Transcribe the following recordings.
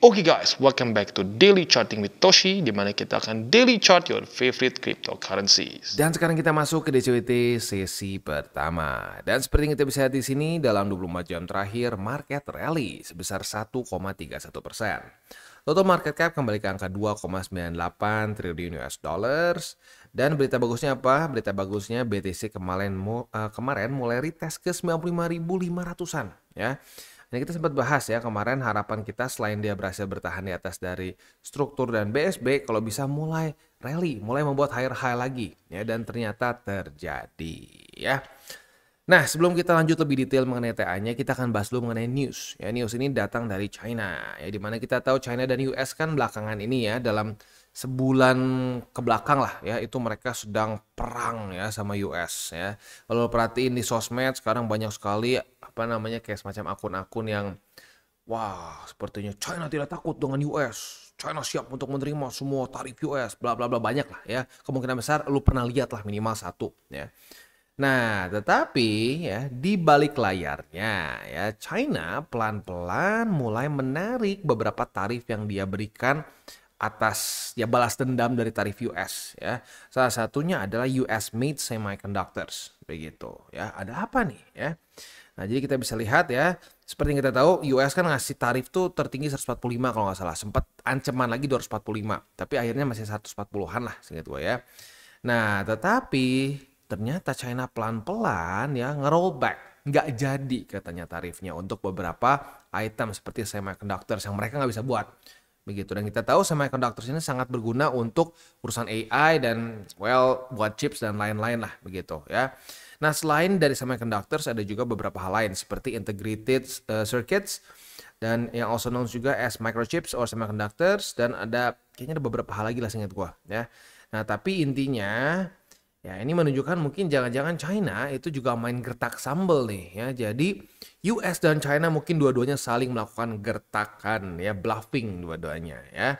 Oke guys, welcome back to Daily Charting with Toshi, di mana kita akan daily chart your favorite cryptocurrencies. Dan sekarang kita masuk ke DCWT sesi pertama. Dan seperti yang kita bisa lihat di sini, dalam 24 jam terakhir, market rally sebesar 1,31%. Total market cap kembali ke angka 2,98 triliun US dollars. Dan berita bagusnya apa? Berita bagusnya BTC kemarin mulai retest ke 95.500-an ya. Ini kita sempat bahas ya kemarin, harapan kita selain dia berhasil bertahan di atas dari struktur dan BSB, kalau bisa mulai rally, mulai membuat higher high lagi ya, dan ternyata terjadi ya. Nah, sebelum kita lanjut lebih detail mengenai TA-nya, kita akan bahas dulu mengenai news. Ya, news ini datang dari China ya, dimana kita tahu China dan US kan belakangan ini ya, dalam sebulan ke belakang lah ya, itu mereka sedang perang ya sama US ya. Kalau perhatiin di sosmed sekarang banyak sekali kayak semacam akun-akun yang wah, sepertinya China tidak takut dengan US. China siap untuk menerima semua tarif US, bla bla bla, banyak lah ya. Kemungkinan besar lu pernah lihat lah minimal satu ya. Nah, tetapi ya di balik layarnya ya, China pelan-pelan mulai menarik beberapa tarif yang dia berikan atas ya balas dendam dari tarif US ya. Salah satunya adalah US made semiconductors begitu ya. Ada apa nih ya? Nah, jadi kita bisa lihat ya, seperti yang kita tahu US kan ngasih tarif tuh tertinggi 145 kalau nggak salah. Sempat ancaman lagi 245, tapi akhirnya masih 140-an lah seingat gue ya. Nah, tetapi ternyata China pelan-pelan ya nge-roll back. Nggak jadi katanya tarifnya untuk beberapa item seperti semiconductors yang mereka nggak bisa buat. Begitu, dan kita tahu semiconductors ini sangat berguna untuk urusan AI dan buat chips dan lain-lain lah begitu ya. Nah, selain dari semiconductors ada juga beberapa hal lain seperti integrated circuits dan yang also known juga as microchips or semiconductors, dan kayaknya ada beberapa hal lagi lah seingat gua ya. Nah, tapi intinya ya ini menunjukkan mungkin jangan-jangan China itu juga main gertak sambal nih ya. Jadi US dan China mungkin dua-duanya saling melakukan gertakan ya, bluffing dua-duanya ya.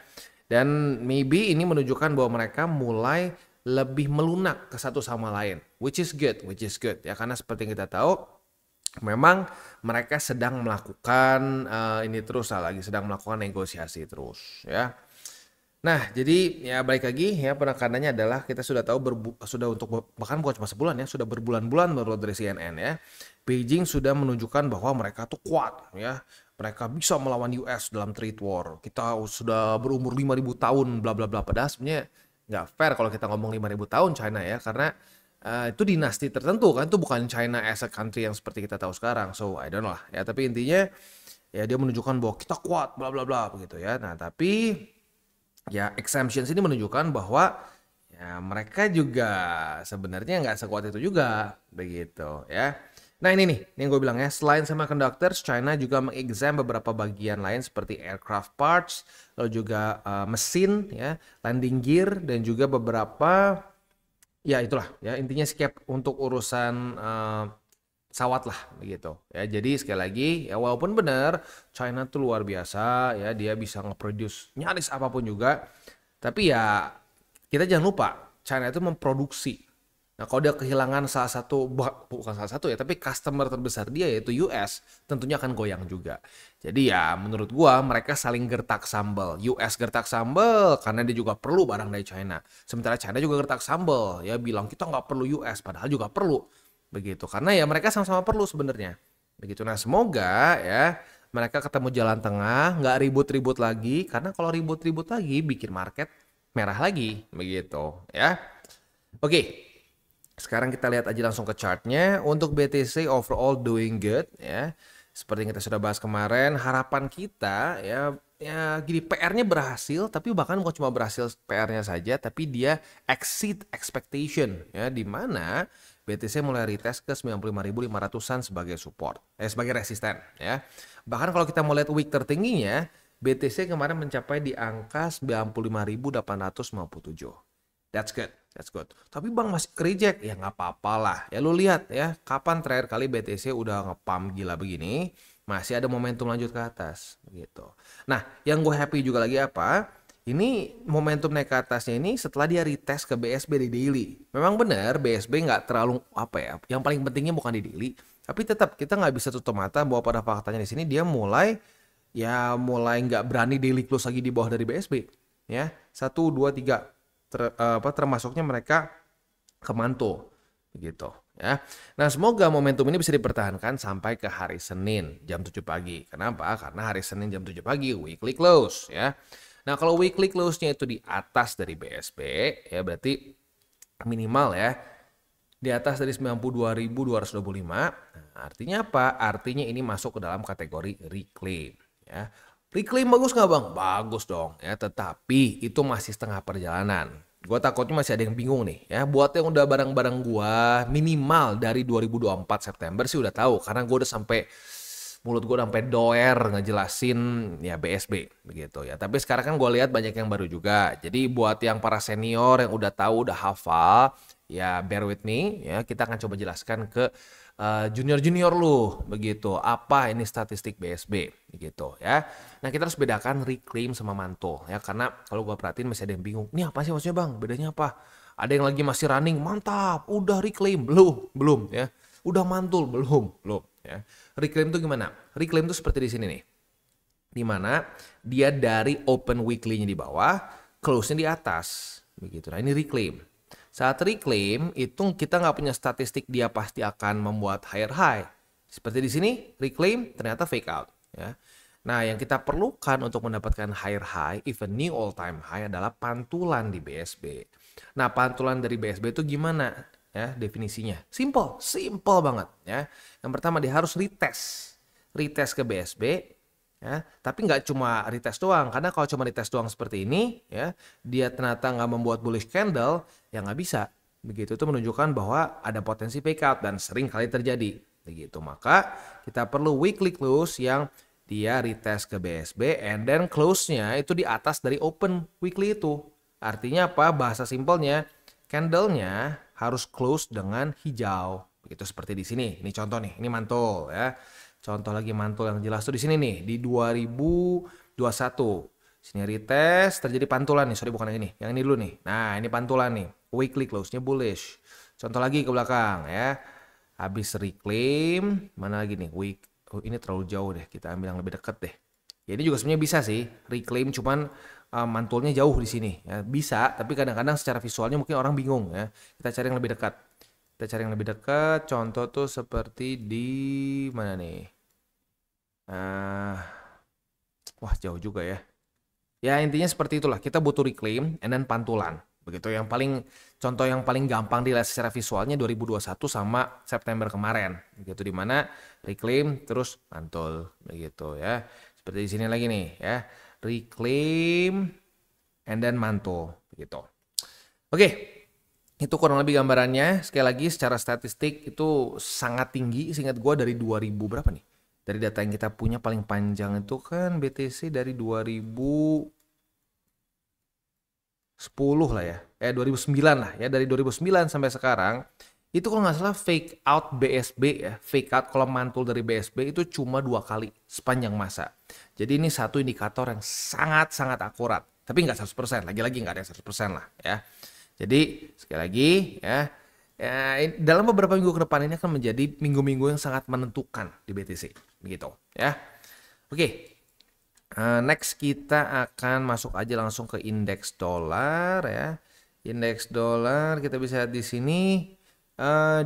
Dan maybe ini menunjukkan bahwa mereka mulai lebih melunak ke satu sama lain, which is good ya, karena seperti yang kita tahu memang mereka sedang melakukan sedang melakukan negosiasi terus ya. Nah, jadi ya balik lagi ya, penekanannya adalah kita sudah tahu bahkan bukan cuma sebulan ya, sudah berbulan-bulan menurut dari CNN ya. Beijing sudah menunjukkan bahwa mereka tuh kuat ya. Mereka bisa melawan US dalam trade war. Kita sudah berumur 5.000 tahun bla bla bla, padahal sebenarnya nggak fair kalau kita ngomong 5.000 tahun China ya, karena itu dinasti tertentu kan, itu bukan China as a country yang seperti kita tahu sekarang. So I don't know lah ya, tapi intinya ya dia menunjukkan bahwa kita kuat bla bla bla begitu ya. Nah, tapi ya exemptions ini menunjukkan bahwa ya mereka juga sebenarnya nggak sekuat itu juga begitu ya. Nah, ini nih yang gue bilang ya, selain semiconductors, China juga mengexam beberapa bagian lain seperti aircraft parts, lalu juga mesin ya, landing gear, dan juga beberapa ya itulah ya, intinya skip untuk urusan pesawat lah begitu ya. Jadi sekali lagi ya, walaupun benar China tuh luar biasa ya, dia bisa nge-produce nyaris apapun juga, tapi ya kita jangan lupa China itu memproduksi. Nah, kalau dia kehilangan bukan salah satu ya, tapi customer terbesar dia yaitu US, tentunya akan goyang juga. Jadi ya menurut gua mereka saling gertak sambal. US gertak sambal karena dia juga perlu barang dari China. Sementara China juga gertak sambal ya, bilang kita nggak perlu US, padahal juga perlu. Begitu, karena ya mereka sama-sama perlu sebenarnya. Begitu. Nah, semoga ya mereka ketemu jalan tengah, nggak ribut-ribut lagi, karena kalau ribut-ribut lagi bikin market merah lagi begitu ya. Oke. Sekarang kita lihat aja langsung ke chartnya. Untuk BTC overall doing good ya. Seperti yang kita sudah bahas kemarin, harapan kita ya gini, PR-nya berhasil, tapi bahkan bukan cuma berhasil PR-nya saja, tapi dia exceed expectation ya, di mana BTC mulai retest ke 95.500-an sebagai support, sebagai resisten ya. Bahkan kalau kita mau lihat week tertingginya, BTC kemarin mencapai di angka 95.857. That's good. Tapi bang masih reject, ya nggak apa-apa lah. Ya lu lihat ya, kapan terakhir kali BTC udah ngepump gila begini, masih ada momentum lanjut ke atas gitu. Nah, yang gue happy juga lagi apa? Ini momentum naik ke atasnya ini setelah dia retest ke BSB di daily. Memang benar BSB nggak terlalu yang paling pentingnya bukan di daily, tapi tetap kita nggak bisa tutup mata bahwa pada faktanya di sini dia mulai ya mulai nggak berani daily close lagi di bawah dari BSB. Ya, 1, 2, 3. Termasuknya mereka ke mantul. Begitu. Ya. Nah, semoga momentum ini bisa dipertahankan sampai ke hari Senin jam 7 pagi. Kenapa? Karena hari Senin jam 7 pagi weekly close ya. Nah, kalau weekly close-nya itu di atas dari BSB ya berarti minimal ya di atas dari 92.225. Nah, artinya apa? Artinya ini masuk ke dalam kategori reclaim ya. Reclaim bagus nggak Bang? Bagus dong ya, tetapi itu masih setengah perjalanan. Gue takutnya masih ada yang bingung nih ya. Buat yang udah barang-barang gue minimal dari 2024 September sih udah tahu. Karena gue udah sampai mulut gue udah sampai doer ngejelasin ya BSB begitu ya. Tapi sekarang kan gue lihat banyak yang baru juga. Jadi buat yang para senior yang udah tahu, udah hafal, ya bear with me ya. Kita akan coba jelaskan ke junior-junior lu begitu. Apa ini statistik BSB gitu ya. Nah, kita harus bedakan reclaim sama mantul ya, karena kalau gua perhatiin masih ada yang bingung. Ini apa sih maksudnya Bang? Bedanya apa? Ada yang lagi masih running, mantap, udah reclaim belum ya. Udah mantul belum ya. Reclaim itu gimana? Reclaim itu seperti di sini nih. Di mana dia dari open weekly-nya di bawah, close-nya di atas begitu. Nah, ini reclaim. Saat reclaim itu kita nggak punya statistik dia pasti akan membuat higher high. Seperti di sini reclaim ternyata fake out ya. Nah, yang kita perlukan untuk mendapatkan higher high, even new all time high adalah pantulan di BSB. Nah, pantulan dari BSB itu gimana ya definisinya? Simple banget ya. Yang pertama dia harus retest ke BSB. Ya, tapi nggak cuma retest doang, karena kalau cuma retest doang seperti ini, ya, dia ternyata nggak membuat bullish candle, ya nggak bisa. Begitu itu menunjukkan bahwa ada potensi fake out dan sering kali terjadi. Begitu maka kita perlu weekly close yang dia retest ke BSB, and then close-nya itu di atas dari open weekly itu. Artinya apa? Bahasa simpelnya, candle-nya harus close dengan hijau. Begitu seperti di sini. Ini contoh nih, ini mantul ya. Contoh lagi mantul yang jelas tuh di sini nih, di 2021. Sini retest, terjadi pantulan nih. Sorry, bukan yang ini. Yang ini dulu nih. Nah, ini pantulan nih. Weekly close-nya bullish. Contoh lagi ke belakang ya. Habis reclaim, mana lagi nih? Oh, ini terlalu jauh deh. Kita ambil yang lebih dekat deh. Ya, ini juga sebenarnya bisa sih. Reclaim cuman mantulnya jauh di sini. Ya, bisa, tapi kadang-kadang secara visualnya mungkin orang bingung ya. Kita cari yang lebih dekat. Contoh tuh seperti di mana nih? Wah, jauh juga ya. Ya, intinya seperti itulah. Kita butuh reclaim and then pantulan. Begitu contoh yang paling gampang dilihat secara visualnya 2021 sama September kemarin. Begitu di mana reclaim terus mantul begitu ya. Seperti di sini lagi nih ya. Reclaim and then mantul begitu. Oke. Itu kurang lebih gambarannya. Sekali lagi secara statistik itu sangat tinggi. Seingat gue dari 2000 berapa nih? Dari data yang kita punya paling panjang itu kan BTC dari 2010 lah ya. 2009 lah ya. Dari 2009 sampai sekarang. Itu kalau nggak salah fake out BSB ya. Fake out kalau mantul dari BSB itu cuma 2 kali sepanjang masa. Jadi ini satu indikator yang sangat-sangat akurat. Tapi nggak 100%. Lagi-lagi nggak ada yang 100% lah ya. Jadi sekali lagi ya. Dalam beberapa minggu ke depan ini akan menjadi minggu-minggu yang sangat menentukan di BTC begitu ya. Oke. Next kita akan masuk aja langsung ke indeks dolar ya. Indeks dolar kita bisa lihat di sini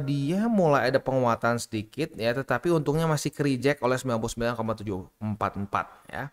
dia mulai ada penguatan sedikit ya, tetapi untungnya masih ke reject oleh 99,744 ya.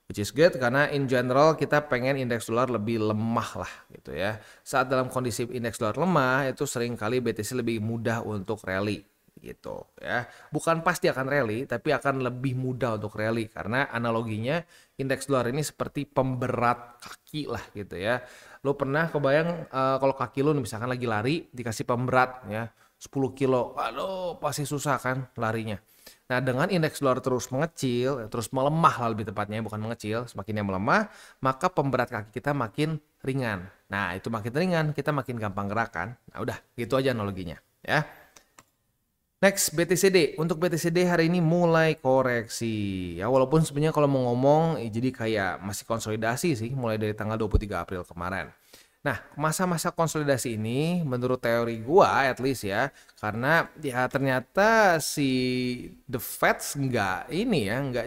Which is good karena in general kita pengen indeks dolar lebih lemah lah gitu ya. Saat dalam kondisi indeks dolar lemah itu seringkali BTC lebih mudah untuk rally gitu ya. Bukan pasti akan rally tapi akan lebih mudah untuk rally karena analoginya indeks dolar ini seperti pemberat kaki lah gitu ya. Lo pernah kebayang kalau kaki lo misalkan lagi lari dikasih pemberat ya 10 kilo. Aduh pasti susah kan larinya. Nah, dengan indeks dolar terus mengecil, terus melemah lah lebih tepatnya, bukan mengecil, semakin yang melemah, maka pemberat kaki kita makin ringan. Nah, itu makin ringan, kita makin gampang gerakan. Nah, udah, gitu aja analoginya, ya. Next, BTCD. Untuk BTCD hari ini mulai koreksi. Ya, walaupun sebenarnya kalau mau ngomong, jadi kayak masih konsolidasi sih, mulai dari tanggal 23 April kemarin. Nah, masa-masa konsolidasi ini menurut teori gua at least ya, karena ya ternyata si The Feds nggak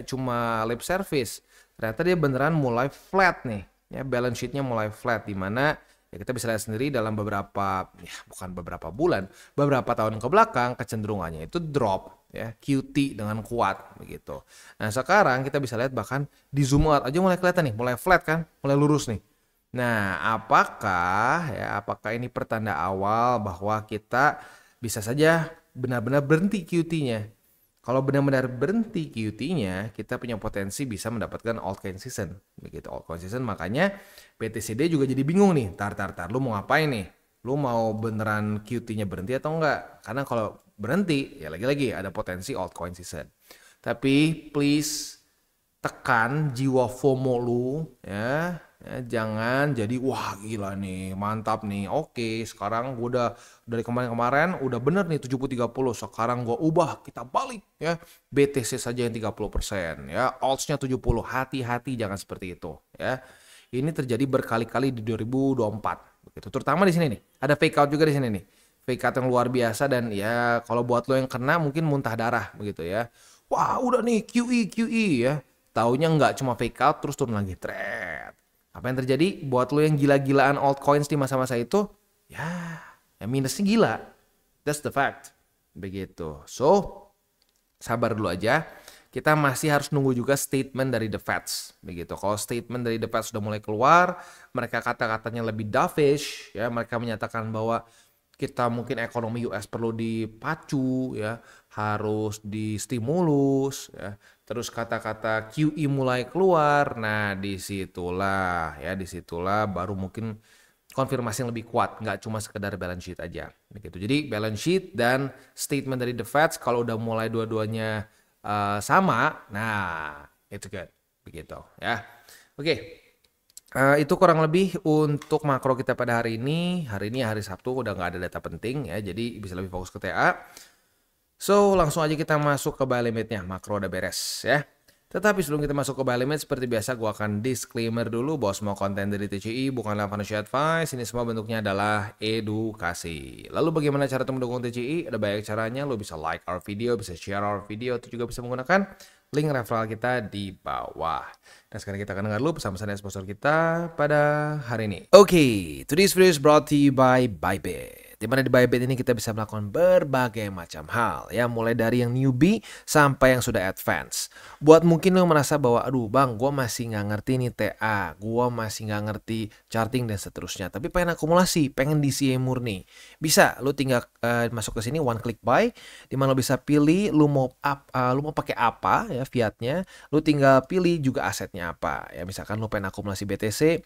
cuma lip service. Ternyata dia beneran mulai flat nih, ya balance sheet-nya mulai flat di mana ya kita bisa lihat sendiri dalam bukan beberapa bulan, beberapa tahun ke belakang kecenderungannya itu drop ya, QT dengan kuat begitu. Nah, sekarang kita bisa lihat bahkan di zoom out aja mulai kelihatan nih, mulai flat kan, mulai lurus nih. Nah, apakah ini pertanda awal bahwa kita bisa saja benar-benar berhenti QT-nya? Kalau benar-benar berhenti QT-nya, kita punya potensi bisa mendapatkan altcoin season. Begitu altcoin season, makanya BTCD juga jadi bingung nih. Tar, lu mau ngapain nih? Lu mau beneran QT-nya berhenti atau enggak? Karena kalau berhenti, ya lagi-lagi ada potensi altcoin season. Tapi please tekan jiwa FOMO lu ya. Jangan jadi wah gila nih mantap nih, oke sekarang gue udah dari kemarin udah bener nih 70-30, sekarang gue ubah kita balik ya, BTC saja yang 30% ya, alts-nya 70, hati-hati jangan seperti itu ya. Ini terjadi berkali-kali di 2024 begitu, terutama di sini nih ada fake out juga di sini nih, fake out yang luar biasa, dan ya kalau buat lo yang kena mungkin muntah darah begitu ya. Wah udah nih QE ya, taunya nggak cuma fake out terus turun lagi thread. Apa yang terjadi buat lo yang gila-gilaan altcoins di masa-masa itu? Ya minusnya gila. That's the fact. Begitu. So, sabar dulu aja. Kita masih harus nunggu juga statement dari The Feds. Begitu. Kalau statement dari The Feds sudah mulai keluar, mereka kata-katanya lebih dovish, ya, mereka menyatakan bahwa kita mungkin ekonomi US perlu dipacu ya, harus distimulus ya. Terus kata-kata QE mulai keluar. Nah, disitulah baru mungkin konfirmasi yang lebih kuat, nggak cuma sekedar balance sheet aja begitu. Jadi balance sheet dan statement dari The Feds kalau udah mulai dua-duanya sama, nah itu good begitu ya. Oke. Itu kurang lebih untuk makro kita pada hari ini. Hari ini hari Sabtu, udah nggak ada data penting ya, jadi bisa lebih fokus ke TA. So, langsung aja kita masuk ke buy limitnya. Makro udah beres ya. Tetapi sebelum kita masuk ke buy limit, seperti biasa gue akan disclaimer dulu bahwa semua konten dari TCI bukanlah financial advice. Ini semua bentuknya adalah edukasi. Lalu bagaimana cara mendukung TCI? Ada banyak caranya. Lo bisa like our video, bisa share our video, itu juga bisa menggunakan link referral kita di bawah. Dan sekarang kita akan dengar dulu pesan-pesan dari sponsor kita pada hari ini. Oke, today's video is brought to you by Bybit. Di mana di Bybit ini kita bisa melakukan berbagai macam hal ya, mulai dari yang newbie sampai yang sudah advance. Buat mungkin lo merasa bahwa aduh bang, gue masih nggak ngerti nih TA, gue masih nggak ngerti charting dan seterusnya, tapi pengen akumulasi, pengen DCA murni, bisa lo tinggal masuk ke sini one click buy, di mana lo bisa pilih lo mau pakai apa ya fiatnya, lo tinggal pilih juga asetnya apa ya. Misalkan lo pengen akumulasi BTC,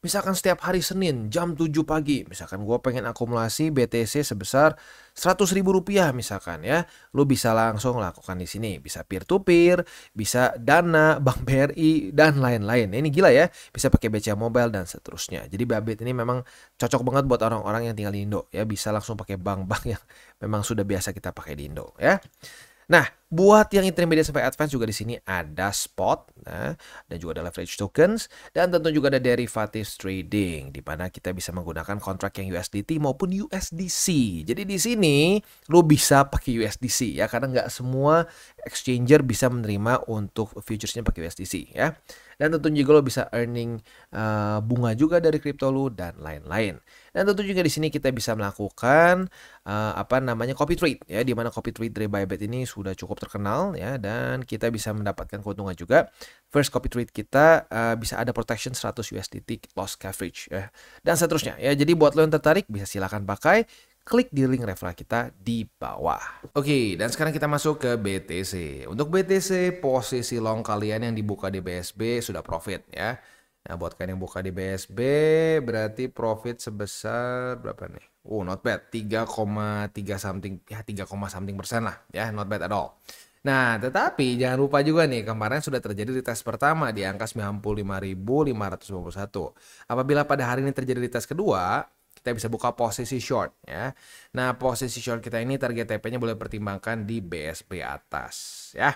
misalkan setiap hari Senin jam 7 pagi, misalkan gue pengen akumulasi BTC sebesar 100.000 rupiah misalkan ya, lu bisa langsung lakukan di sini. Bisa peer to peer, bisa Dana, Bank BRI dan lain-lain. Ini gila ya, bisa pakai BCA Mobile dan seterusnya. Jadi Bybit ini memang cocok banget buat orang-orang yang tinggal di Indo ya, bisa langsung pakai bank-bank yang memang sudah biasa kita pakai di Indo ya. Nah, buat yang intermediate sampai advance juga di sini ada spot, nah, dan juga ada leverage tokens, dan tentu juga ada derivatives trading, di mana kita bisa menggunakan kontrak yang USDT maupun USDC. Jadi di sini lo bisa pakai USDC ya, karena nggak semua exchanger bisa menerima untuk futuresnya pakai USDC ya. Dan tentu juga lo bisa earning bunga juga dari kripto lo dan lain-lain. Dan tentu juga di sini kita bisa melakukan copy trade ya, di mana copy trade dari Bybit ini sudah cukup terkenal ya, dan kita bisa mendapatkan keuntungan juga. First copy trade kita bisa ada protection 100 USDT loss coverage ya, dan seterusnya ya. Jadi buat lo yang tertarik bisa silakan pakai, klik di link referral kita di bawah. Oke, dan sekarang kita masuk ke BTC. Untuk BTC, posisi long kalian yang dibuka di BSB sudah profit ya. Nah, buat kalian yang buka di BSB berarti profit sebesar berapa nih? Not bad, 3,3 something ya, 3, something persen lah ya, not bad at all. Nah, tetapi jangan lupa juga nih, kemarin sudah terjadi retest pertama di angka 95.551. Apabila pada hari ini terjadi retest kedua, kita bisa buka posisi short ya. Nah, posisi short kita ini target TP-nya boleh pertimbangkan di BSB atas ya.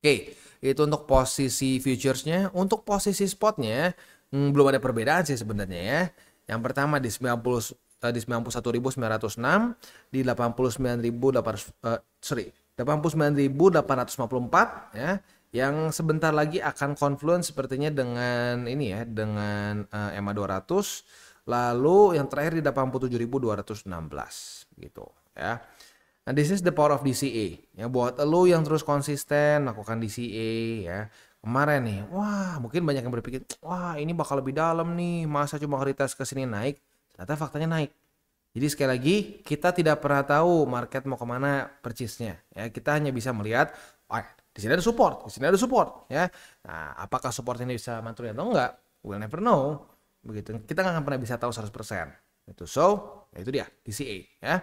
Oke, itu untuk posisi futuresnya. Untuk posisi spotnya belum ada perbedaan sih sebenarnya ya. Yang pertama di 91.906, di 89.854 ya. Yang sebentar lagi akan confluence sepertinya dengan ini ya, dengan EMA 200. Lalu yang terakhir di 87.216 gitu ya. Nah, this is the power of DCA. Ya, buat lo yang terus konsisten lakukan DCA ya. Kemarin nih, wah mungkin banyak yang berpikir, wah ini bakal lebih dalam nih, masa cuma retest ke sini naik, ternyata faktanya naik. Jadi sekali lagi, kita tidak pernah tahu market mau kemana persisnya. Ya, kita hanya bisa melihat, oh, di sini ada support, di sini ada support. Ya, nah apakah support ini bisa mantul atau enggak? We'll never know. Begitu, kita nggak akan pernah bisa tahu 100%. Itu itu dia DCA ya.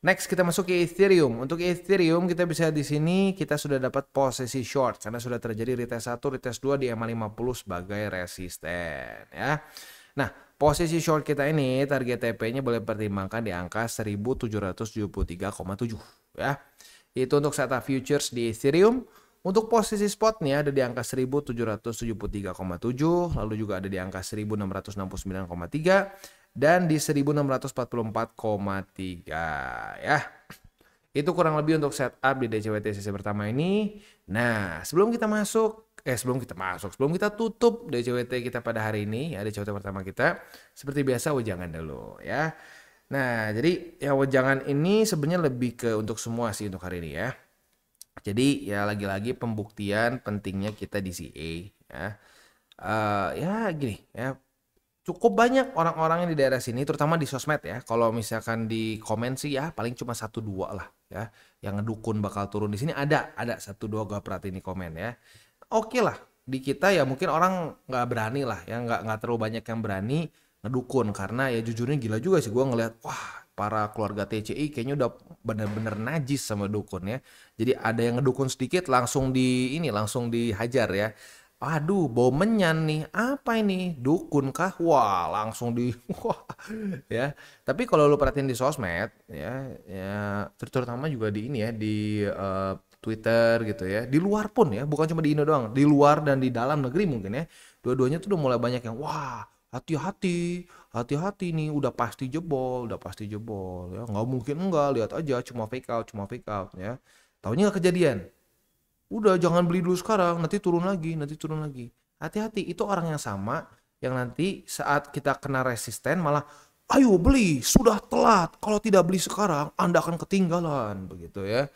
Next kita masuk ke Ethereum. Untuk Ethereum kita bisa di sini kita sudah dapat posisi short karena sudah terjadi retest 1, retest 2 di EMA 50 sebagai resisten ya. Nah, posisi short kita ini target TP-nya boleh pertimbangkan di angka 1773,7 ya. Itu untuk setup futures di Ethereum. Untuk posisi spotnya ada di angka 1773,7, lalu juga ada di angka 1669,3 dan di 1644,3 ya. Itu kurang lebih untuk setup di DCWT sesi pertama ini. Nah, sebelum kita tutup DCWT kita pada hari ini, ya DCWT pertama kita, seperti biasa wejangan dulu ya. Nah, jadi ya wejangan ini sebenarnya lebih ke untuk semua sih untuk hari ini ya. Jadi ya lagi-lagi pembuktian pentingnya kita DCA ya. Ya gini ya. Cukup banyak orang-orang yang di daerah sini, terutama di sosmed ya. Kalau misalkan di komen sih ya paling cuma 1-2 lah ya. Yang ngedukun bakal turun di sini ada 1-2 gue perhatiin di komen ya. Oke lah, di kita ya mungkin orang nggak berani lah ya, nggak terlalu banyak yang berani ngedukun karena ya jujurnya gila juga sih gue ngelihat wah para keluarga TCI kayaknya udah bener-bener najis sama dukun ya. Jadi ada yang ngedukun sedikit langsung dihajar ya. Aduh, bau menyan nih. Apa ini? Dukun kah? Wah, langsung wah, ya. Tapi kalau lu perhatiin di sosmed ya terutama juga di ini ya di Twitter gitu ya. Di luar pun ya, bukan cuma di Indo doang, di luar dan di dalam negeri mungkin ya. Dua-duanya tuh udah mulai banyak yang wah, hati-hati nih, udah pasti jebol ya. Nggak mungkin enggak, lihat aja cuma fake out ya. Taunya nggak kejadian. Udah jangan beli dulu sekarang, nanti turun lagi. Hati-hati, itu orang yang sama yang nanti saat kita kena resisten malah ayo beli, sudah telat. Kalau tidak beli sekarang, Anda akan ketinggalan begitu ya.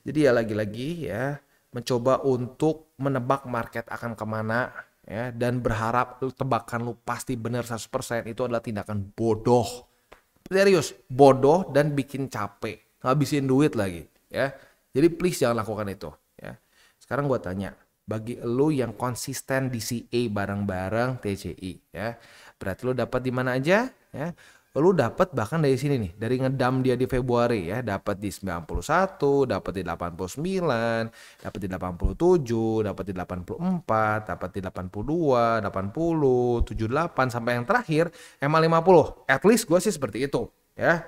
Jadi ya lagi-lagi ya mencoba untuk menebak market akan kemana ya dan berharap tebakan lu pasti benar 100% itu adalah tindakan bodoh. Serius, bodoh dan bikin capek, ngabisin duit lagi ya. Jadi please jangan lakukan itu ya. Sekarang gue tanya, bagi lo yang konsisten DCA bareng-bareng TCI ya, berarti lo dapat di mana aja ya? Lo dapat bahkan dari sini nih, dari ngedam dia di Februari ya, dapat di 91, dapat di 89, dapat di 87, dapat di 84, dapat di 82, 80, 78 sampai yang terakhir EMA 50. At least gue sih seperti itu ya.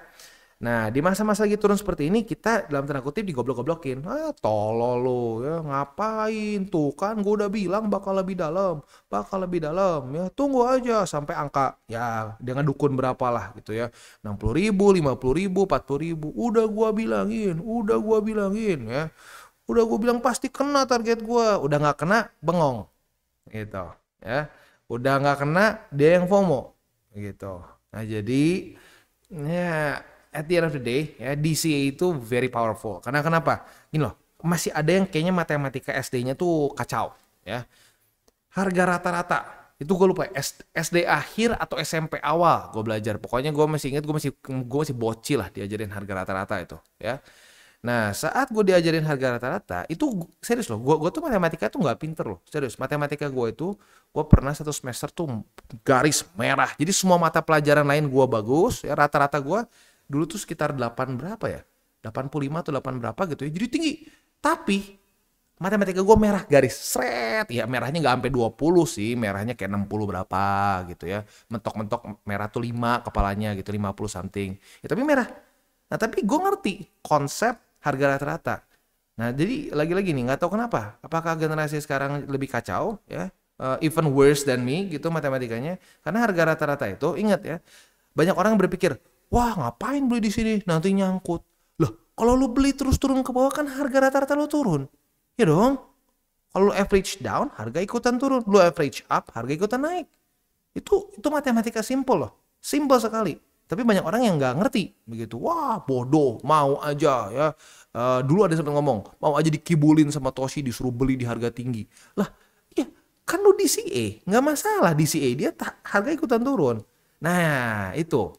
Nah, di masa-masa lagi turun seperti ini kita dalam tanda kutip digoblok-goblokin. Tolol lo ya, ngapain tuh kan gue udah bilang bakal lebih dalam ya. Tunggu aja sampai angka ya dia ngedukun berapa lah gitu ya. 60.000, 50.000, 40.000. Udah gue bilangin ya. Udah gue bilang pasti kena target gue. Udah nggak kena bengong gitu ya. Udah nggak kena dia yang FOMO gitu. Nah, jadi ya at the end of the day ya DCA itu very powerful. Karena kenapa? Gini loh, masih ada yang kayaknya matematika SD-nya tuh kacau ya. Harga rata-rata itu gue lupa SD akhir atau SMP awal gue belajar. Pokoknya gue masih ingat gue masih bocil lah diajarin harga rata-rata itu ya. Nah saat gue diajarin harga rata-rata itu serius loh, gue tuh matematika tuh nggak pinter loh, serius. Matematika gue itu gue pernah satu semester tuh garis merah. Jadi semua mata pelajaran lain gue bagus ya, rata-rata gue dulu tuh sekitar 8 berapa ya? 85 atau 8 berapa gitu ya. Jadi tinggi. Tapi matematika gue merah garis seret. Ya merahnya nggak sampai 20 sih. Merahnya kayak 60 berapa gitu ya. Mentok-mentok merah tuh 5 kepalanya gitu. 50 something. Ya tapi merah. Nah tapi gue ngerti konsep harga rata-rata. Nah jadi lagi-lagi nih nggak tahu kenapa. Apakah generasi sekarang lebih kacau ya? even worse than me gitu matematikanya. Karena harga rata-rata itu, ingat ya, banyak orang berpikir, wah ngapain beli di sini, nanti nyangkut. Loh, kalau lu beli terus turun ke bawah kan harga rata-rata lu turun. Ya dong. Kalau lu average down, harga ikutan turun. Lu average up, harga ikutan naik. Itu matematika simple loh. Simple sekali. Tapi banyak orang yang nggak ngerti begitu. Wah bodoh, mau aja ya. Dulu ada sempat ngomong, mau aja dikibulin sama Toshi disuruh beli di harga tinggi. Lah, ya kan lu DCA, nggak masalah DCA dia harga ikutan turun. Nah itu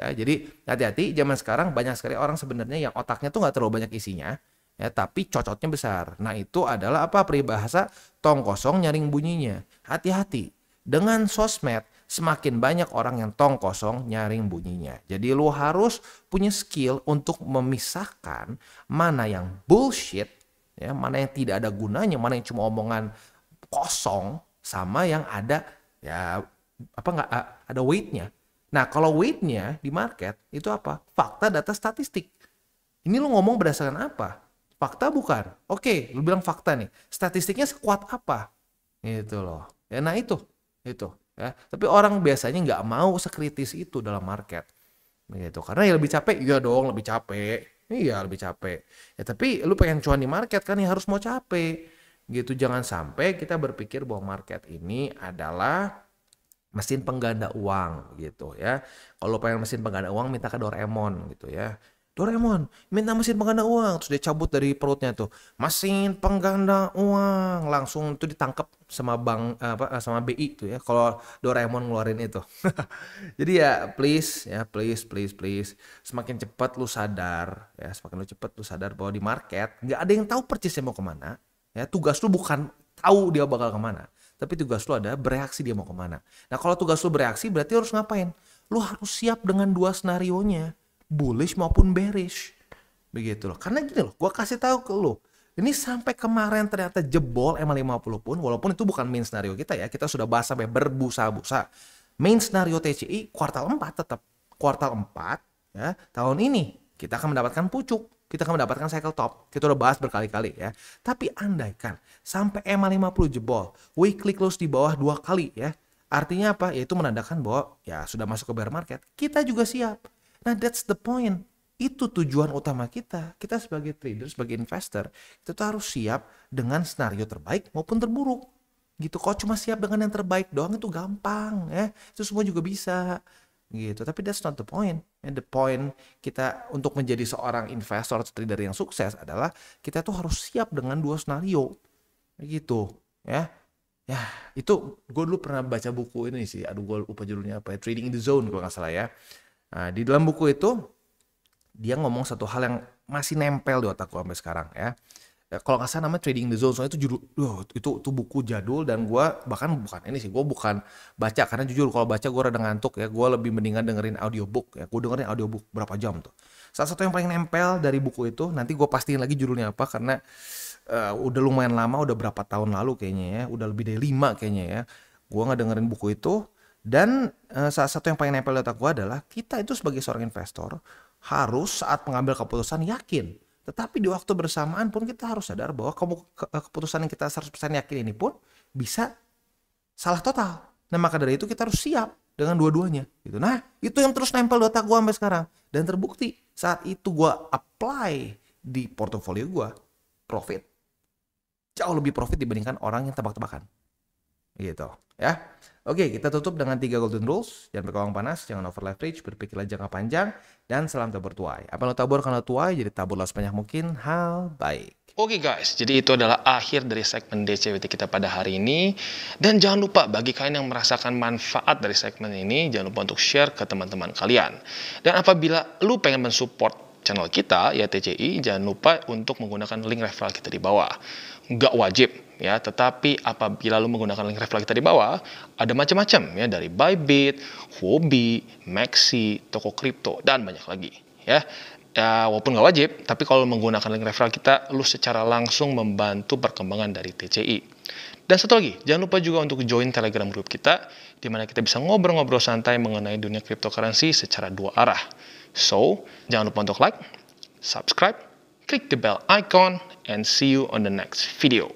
ya. Jadi hati-hati zaman sekarang banyak sekali orang sebenarnya yang otaknya tuh nggak terlalu banyak isinya. Ya, tapi cocotnya besar. Nah itu adalah apa peribahasa tong kosong nyaring bunyinya. Hati-hati dengan sosmed semakin banyak orang yang tong kosong nyaring bunyinya. Jadi lu harus punya skill untuk memisahkan mana yang bullshit, ya, mana yang tidak ada gunanya, mana yang cuma omongan kosong, sama yang ada ya apa nggak ada weightnya. Nah kalau weightnya di market itu apa? Fakta, data, statistik. Ini lu ngomong berdasarkan apa? Fakta bukan? Oke, lu bilang fakta nih. Statistiknya sekuat apa? Gitu loh. Ya, nah itu ya. Tapi orang biasanya nggak mau sekritis itu dalam market. Gitu. Karena ya lebih capek. Iya dong, lebih capek. Iya, lebih capek. Ya tapi lu pengen cuan di market kan ya harus mau capek. Gitu. Jangan sampai kita berpikir bahwa market ini adalah mesin pengganda uang gitu ya. Kalau pengen mesin pengganda uang minta ke Doraemon gitu ya. Doraemon minta mesin pengganda uang, terus dia cabut dari perutnya tuh mesin pengganda uang, langsung tuh ditangkap sama sama BI tuh ya kalau Doraemon ngeluarin itu. Jadi ya please semakin cepat lu sadar ya, semakin lu cepat lu sadar bahwa di market nggak ada yang tahu percisnya mau kemana ya. Tugas lu bukan tahu dia bakal kemana, tapi tugas lu ada bereaksi dia mau kemana. Nah kalau tugas lu bereaksi berarti harus ngapain? Lu harus siap dengan dua senarionya, bullish maupun bearish, begitu loh. Karena gini loh, gue kasih tahu ke lo, ini sampai kemarin ternyata jebol MA50 pun, walaupun itu bukan main scenario kita ya, kita sudah bahas sampai berbusa-busa. Main scenario TCI kuartal 4 tetap kuartal 4 ya, tahun ini kita akan mendapatkan pucuk, kita akan mendapatkan cycle top. Kita udah bahas berkali-kali ya. Tapi andaikan sampai MA50 jebol, weekly close di bawah 2 kali ya, artinya apa? Yaitu menandakan bahwa ya sudah masuk ke bear market, kita juga siap. Nah, that's the point. Itu tujuan utama kita. Kita sebagai trader, sebagai investor, kita tuh harus siap dengan skenario terbaik maupun terburuk. Gitu. Kalau cuma siap dengan yang terbaik doang itu gampang, ya. Itu semua juga bisa. Gitu. Tapi that's not the point. And the point kita untuk menjadi seorang investor atau trader yang sukses adalah kita tuh harus siap dengan dua skenario. Gitu, ya. Ya, itu gue dulu pernah baca buku ini sih. Aduh, gue lupa judulnya apa ya. Trading in the Zone kalau nggak salah ya. Nah, di dalam buku itu dia ngomong satu hal yang masih nempel di otak gue sampai sekarang ya. Kalau nggak salah namanya Trading the Zone, soalnya itu judul, itu buku jadul dan gue bahkan bukan ini sih, gue bukan baca karena jujur kalau baca gue rada ngantuk ya, gue lebih mendingan dengerin audiobook ya, gue dengerin audiobook berapa jam tuh. Salah satu yang paling nempel dari buku itu, nanti gue pastiin lagi judulnya apa karena udah lumayan lama, udah berapa tahun lalu kayaknya ya, udah lebih dari 5 kayaknya ya, gue nggak dengerin buku itu. Dan salah satu yang paling nempel di otak gue adalah kita itu sebagai seorang investor harus saat mengambil keputusan yakin. Tetapi di waktu bersamaan pun kita harus sadar bahwa keputusan yang kita 100% yakin ini pun bisa salah total. Nah maka dari itu kita harus siap dengan dua-duanya. Gitu. Nah itu yang terus nempel di otak gue sampai sekarang. Dan terbukti saat itu gue apply di portofolio gue, profit. Jauh lebih profit dibandingkan orang yang tebak-tebakan. Gitu ya. Oke, kita tutup dengan 3 golden rules. Jangan berkawang panas, jangan over leverage, berpikirlah jangka panjang, dan salam tabur tuai. Apa lo tabur karena tuai, jadi taburlah sebanyak mungkin hal baik. Oke guys, jadi itu adalah akhir dari segmen DCWT kita pada hari ini. Dan jangan lupa bagi kalian yang merasakan manfaat dari segmen ini, jangan lupa untuk share ke teman-teman kalian. Dan apabila lu pengen mensupport channel kita, ya TCI, jangan lupa untuk menggunakan link referral kita di bawah. Nggak wajib ya, tetapi apabila lu menggunakan link referral kita di bawah, ada macam-macam ya, dari Bybit, Huobi, Maxi, toko kripto, dan banyak lagi ya. Ya, walaupun nggak wajib, tapi kalau menggunakan link referral kita, lu secara langsung membantu perkembangan dari TCI. Dan satu lagi, jangan lupa juga untuk join Telegram group kita, di mana kita bisa ngobrol-ngobrol santai mengenai dunia cryptocurrency secara 2 arah. So, jangan lupa untuk like, subscribe, click the bell icon, and see you on the next video.